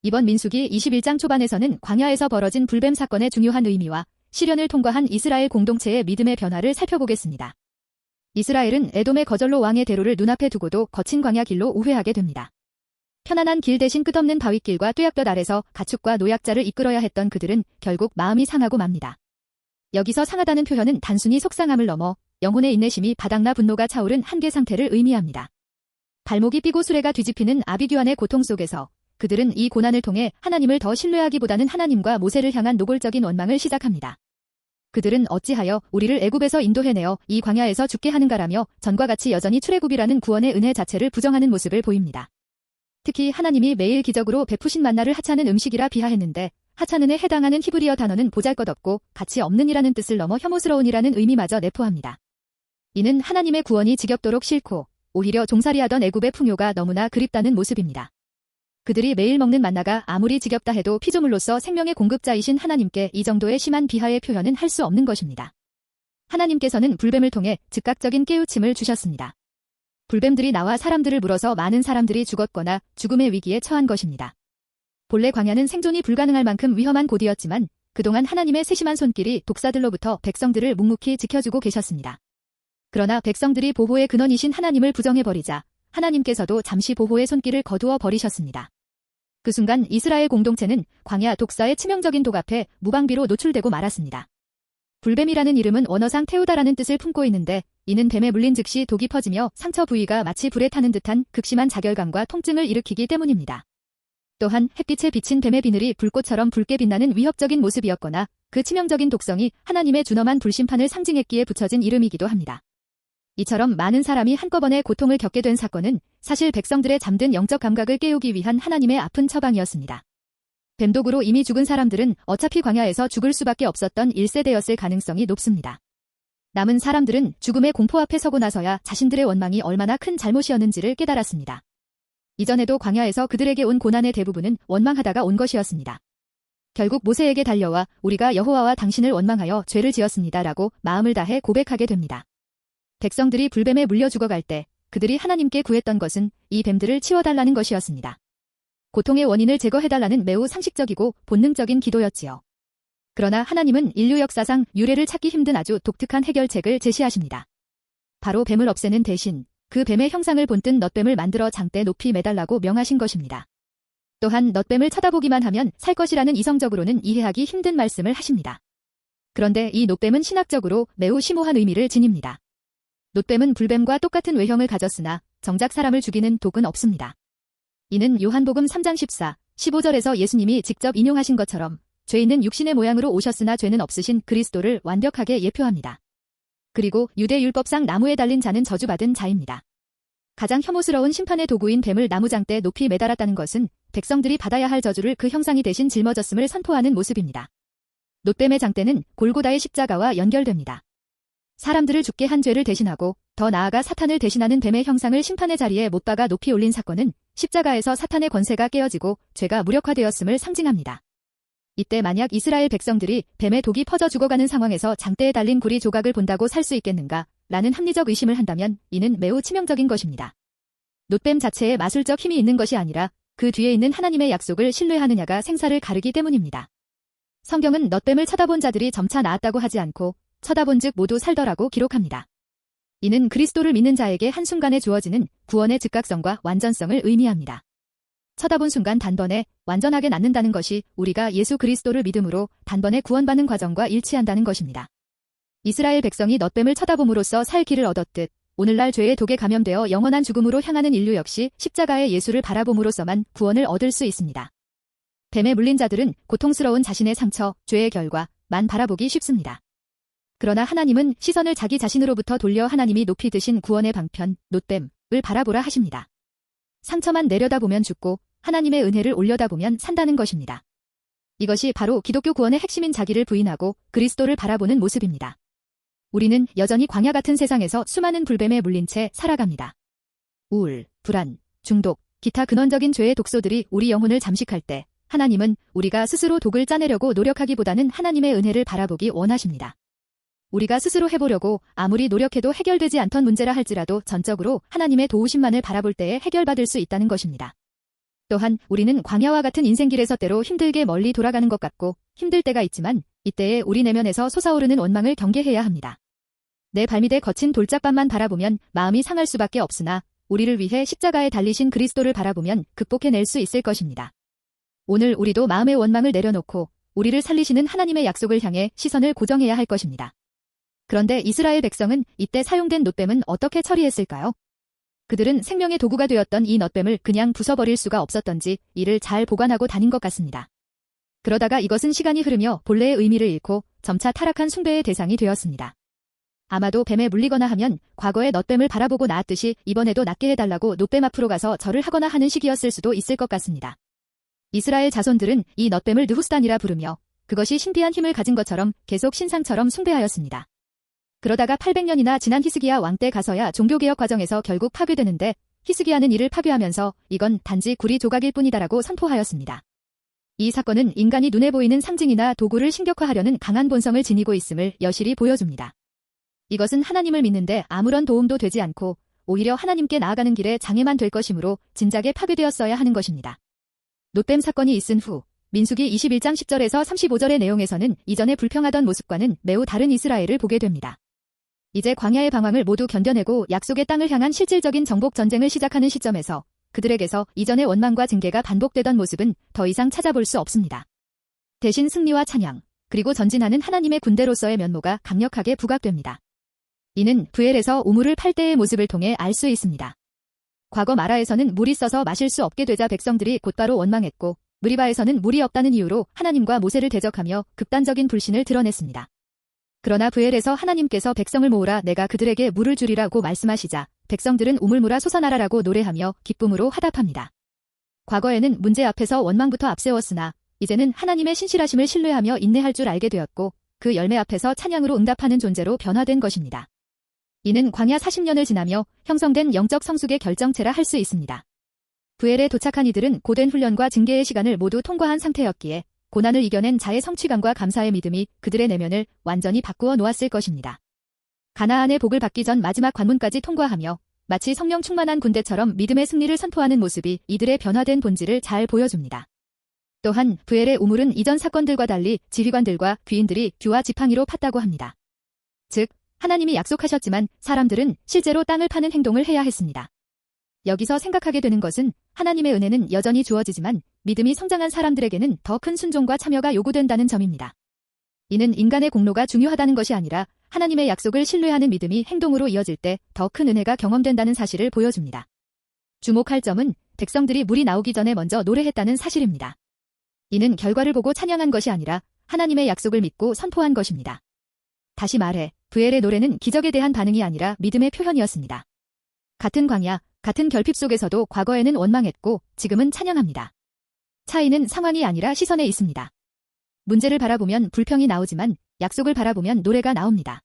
이번 민수기 21장 초반에서는 광야에서 벌어진 불뱀 사건의 중요한 의미와 시련을 통과한 이스라엘 공동체의 믿음의 변화를 살펴보겠습니다. 이스라엘은 에돔의 거절로 왕의 대로를 눈앞에 두고도 거친 광야 길로 우회하게 됩니다. 편안한 길 대신 끝없는 바위길과 뙤약볕 아래서 가축과 노약자를 이끌어야 했던 그들은 결국 마음이 상하고 맙니다. 여기서 상하다는 표현은 단순히 속상함을 넘어 영혼의 인내심이 바닥나 분노가 차오른 한계 상태를 의미합니다. 발목이 삐고 수레가 뒤집히는 아비규환의 고통 속에서 그들은 이 고난을 통해 하나님을 더 신뢰하기보다는 하나님과 모세를 향한 노골적인 원망을 시작합니다. 그들은 어찌하여 우리를 애굽에서 인도해내어 이 광야에서 죽게 하는가라며 전과 같이 여전히 출애굽이라는 구원의 은혜 자체를 부정하는 모습을 보입니다. 특히 하나님이 매일 기적으로 베푸신 만나를 하찮은 음식이라 비하했는데 하찮은에 해당하는 히브리어 단어는 보잘것없고 가치 없는이라는 뜻을 넘어 혐오스러운이라는 의미마저 내포합니다. 이는 하나님의 구원이 지겹도록 싫고 오히려 종살이하던 애굽의 풍요가 너무나 그립다는 모습입니다. 그들이 매일 먹는 만나가 아무리 지겹다 해도 피조물로서 생명의 공급자이신 하나님께 이 정도의 심한 비하의 표현은 할 수 없는 것입니다. 하나님께서는 불뱀을 통해 즉각적인 깨우침을 주셨습니다. 불뱀들이 나와 사람들을 물어서 많은 사람들이 죽었거나 죽음의 위기에 처한 것입니다. 본래 광야는 생존이 불가능할 만큼 위험한 곳이었지만 그동안 하나님의 세심한 손길이 독사들로부터 백성들을 묵묵히 지켜주고 계셨습니다. 그러나 백성들이 보호의 근원이신 하나님을 부정해버리자 하나님께서도 잠시 보호의 손길을 거두어 버리셨습니다. 그 순간 이스라엘 공동체는 광야 독사의 치명적인 독 앞에 무방비로 노출되고 말았습니다. 불뱀이라는 이름은 원어상 태우다라는 뜻을 품고 있는데 이는 뱀에 물린 즉시 독이 퍼지며 상처 부위가 마치 불에 타는 듯한 극심한 자결감과 통증을 일으키기 때문입니다. 또한 햇빛에 비친 뱀의 비늘이 불꽃처럼 붉게 빛나는 위협적인 모습이었거나 그 치명적인 독성이 하나님의 준엄한 불심판을 상징했기에 붙여진 이름이기도 합니다. 이처럼 많은 사람이 한꺼번에 고통을 겪게 된 사건은 사실 백성들의 잠든 영적 감각을 깨우기 위한 하나님의 아픈 처방이었습니다. 뱀독으로 이미 죽은 사람들은 어차피 광야에서 죽을 수밖에 없었던 1세대였을 가능성이 높습니다. 남은 사람들은 죽음의 공포 앞에 서고 나서야 자신들의 원망이 얼마나 큰 잘못이었는지를 깨달았습니다. 이전에도 광야에서 그들에게 온 고난의 대부분은 원망하다가 온 것이었습니다. 결국 모세에게 달려와 우리가 여호와와 당신을 원망하여 죄를 지었습니다라고 마음을 다해 고백하게 됩니다. 백성들이 불뱀에 물려 죽어갈 때 그들이 하나님께 구했던 것은 이 뱀들을 치워달라는 것이었습니다. 고통의 원인을 제거해달라는 매우 상식적이고 본능적인 기도였지요. 그러나 하나님은 인류 역사상 유례를 찾기 힘든 아주 독특한 해결책을 제시하십니다. 바로 뱀을 없애는 대신 그 뱀의 형상을 본뜬 넛뱀을 만들어 장대 높이 매달라고 명하신 것입니다. 또한 넛뱀을 쳐다보기만 하면 살 것이라는 이성적으로는 이해하기 힘든 말씀을 하십니다. 그런데 이 놋뱀은 신학적으로 매우 심오한 의미를 지닙니다. 놋뱀은 불뱀과 똑같은 외형을 가졌으나 정작 사람을 죽이는 독은 없습니다. 이는 요한복음 3장 14, 15절에서 예수님이 직접 인용하신 것처럼 죄 있는 육신의 모양으로 오셨으나 죄는 없으신 그리스도를 완벽하게 예표합니다. 그리고 유대 율법상 나무에 달린 자는 저주받은 자입니다. 가장 혐오스러운 심판의 도구인 뱀을 나무장대 높이 매달았다는 것은 백성들이 받아야 할 저주를 그 형상이 대신 짊어졌음을 선포하는 모습입니다. 놋뱀의 장대는 골고다의 십자가와 연결됩니다. 사람들을 죽게 한 죄를 대신하고 더 나아가 사탄을 대신하는 뱀의 형상을 심판의 자리에 못 박아 높이 올린 사건은 십자가에서 사탄의 권세가 깨어지고 죄가 무력화되었음을 상징합니다. 이때 만약 이스라엘 백성들이 뱀의 독이 퍼져 죽어가는 상황에서 장대에 달린 구리 조각을 본다고 살 수 있겠는가? 라는 합리적 의심을 한다면 이는 매우 치명적인 것입니다. 놋뱀 자체에 마술적 힘이 있는 것이 아니라 그 뒤에 있는 하나님의 약속을 신뢰하느냐가 생사를 가르기 때문입니다. 성경은 넛뱀을 쳐다본 자들이 점차 나았다고 하지 않고 쳐다본 즉 모두 살더라고 기록합니다. 이는 그리스도를 믿는 자에게 한순간에 주어지는 구원의 즉각성과 완전성을 의미합니다. 쳐다본 순간 단번에 완전하게 낫는다는 것이 우리가 예수 그리스도를 믿음으로 단번에 구원받는 과정과 일치한다는 것입니다. 이스라엘 백성이 넛뱀을 쳐다봄으로써 살 길을 얻었듯 오늘날 죄의 독에 감염되어 영원한 죽음으로 향하는 인류 역시 십자가의 예수를 바라봄으로써만 구원을 얻을 수 있습니다. 뱀에 물린 자들은 고통스러운 자신의 상처, 죄의 결과만 바라보기 쉽습니다. 그러나 하나님은 시선을 자기 자신으로부터 돌려 하나님이 높이 드신 구원의 방편, 놋뱀을 바라보라 하십니다. 상처만 내려다보면 죽고 하나님의 은혜를 올려다보면 산다는 것입니다. 이것이 바로 기독교 구원의 핵심인 자기를 부인하고 그리스도를 바라보는 모습입니다. 우리는 여전히 광야 같은 세상에서 수많은 불뱀에 물린 채 살아갑니다. 우울, 불안, 중독, 기타 근원적인 죄의 독소들이 우리 영혼을 잠식할 때 하나님은 우리가 스스로 독을 짜내려고 노력하기보다는 하나님의 은혜를 바라보기 원하십니다. 우리가 스스로 해보려고 아무리 노력해도 해결되지 않던 문제라 할지라도 전적으로 하나님의 도우심만을 바라볼 때에 해결받을 수 있다는 것입니다. 또한 우리는 광야와 같은 인생길에서 때로 힘들게 멀리 돌아가는 것 같고 힘들 때가 있지만 이때에 우리 내면에서 솟아오르는 원망을 경계해야 합니다. 내 발밑에 거친 돌짝밭만 바라보면 마음이 상할 수밖에 없으나 우리를 위해 십자가에 달리신 그리스도를 바라보면 극복해낼 수 있을 것입니다. 오늘 우리도 마음의 원망을 내려놓고 우리를 살리시는 하나님의 약속을 향해 시선을 고정해야 할 것입니다. 그런데 이스라엘 백성은 이때 사용된 놋뱀은 어떻게 처리했을까요? 그들은 생명의 도구가 되었던 이 놋뱀을 그냥 부숴버릴 수가 없었던지 이를 잘 보관하고 다닌 것 같습니다. 그러다가 이것은 시간이 흐르며 본래의 의미를 잃고 점차 타락한 숭배의 대상이 되었습니다. 아마도 뱀에 물리거나 하면 과거의 놋뱀을 바라보고 나았듯이 이번에도 낫게 해달라고 놋뱀 앞으로 가서 절을 하거나 하는 시기였을 수도 있을 것 같습니다. 이스라엘 자손들은 이 놋뱀을 느후스단이라 부르며 그것이 신비한 힘을 가진 것처럼 계속 신상처럼 숭배하였습니다. 그러다가 800년이나 지난 히스기야 왕 때 가서야 종교개혁 과정에서 결국 파괴되는데 히스기야는 이를 파괴하면서 이건 단지 구리 조각일 뿐이다라고 선포하였습니다. 이 사건은 인간이 눈에 보이는 상징이나 도구를 신격화하려는 강한 본성을 지니고 있음을 여실히 보여줍니다. 이것은 하나님을 믿는데 아무런 도움도 되지 않고 오히려 하나님께 나아가는 길에 장애만 될 것이므로 진작에 파괴되었어야 하는 것입니다. 놋뱀 사건이 있은 후 민수기 21장 10절에서 35절의 내용에서는 이전에 불평하던 모습과는 매우 다른 이스라엘을 보게 됩니다. 이제 광야의 방황을 모두 견뎌내고 약속의 땅을 향한 실질적인 정복 전쟁을 시작하는 시점에서 그들에게서 이전의 원망과 징계가 반복되던 모습은 더 이상 찾아볼 수 없습니다. 대신 승리와 찬양, 그리고 전진하는 하나님의 군대로서의 면모가 강력하게 부각됩니다. 이는 브엘에서 우물을 팔 때의 모습을 통해 알 수 있습니다. 과거 마라에서는 물이 써서 마실 수 없게 되자 백성들이 곧바로 원망했고 무리바에서는 물이 없다는 이유로 하나님과 모세를 대적하며 극단적인 불신을 드러냈습니다. 그러나 브엘에서 하나님께서 백성을 모으라 내가 그들에게 물을 주리라고 말씀하시자 백성들은 우물물아 솟아나라라고 노래하며 기쁨으로 화답합니다. 과거에는 문제 앞에서 원망부터 앞세웠으나 이제는 하나님의 신실하심을 신뢰하며 인내할 줄 알게 되었고 그 열매 앞에서 찬양으로 응답하는 존재로 변화된 것입니다. 이는 광야 40년을 지나며 형성된 영적 성숙의 결정체라 할 수 있습니다. 브엘에 도착한 이들은 고된 훈련과 징계의 시간을 모두 통과한 상태였기에 고난을 이겨낸 자의 성취감과 감사의 믿음이 그들의 내면을 완전히 바꾸어 놓았을 것입니다. 가나안의 복을 받기 전 마지막 관문까지 통과하며 마치 성령 충만한 군대처럼 믿음의 승리를 선포하는 모습이 이들의 변화된 본질을 잘 보여줍니다. 또한 브엘의 우물은 이전 사건들과 달리 지휘관들과 귀인들이 규와 지팡이로 팠다고 합니다. 즉 하나님이 약속하셨지만 사람들은 실제로 땅을 파는 행동을 해야 했습니다. 여기서 생각하게 되는 것은 하나님의 은혜는 여전히 주어지지만 믿음이 성장한 사람들에게는 더 큰 순종과 참여가 요구된다는 점입니다. 이는 인간의 공로가 중요하다는 것이 아니라 하나님의 약속을 신뢰하는 믿음이 행동으로 이어질 때 더 큰 은혜가 경험된다는 사실을 보여줍니다. 주목할 점은 백성들이 물이 나오기 전에 먼저 노래했다는 사실입니다. 이는 결과를 보고 찬양한 것이 아니라 하나님의 약속을 믿고 선포한 것입니다. 다시 말해 브엘의 노래는 기적에 대한 반응이 아니라 믿음의 표현이었습니다. 같은 광야, 같은 결핍 속에서도 과거에는 원망했고 지금은 찬양합니다. 차이는 상황이 아니라 시선에 있습니다. 문제를 바라보면 불평이 나오지만 약속을 바라보면 노래가 나옵니다.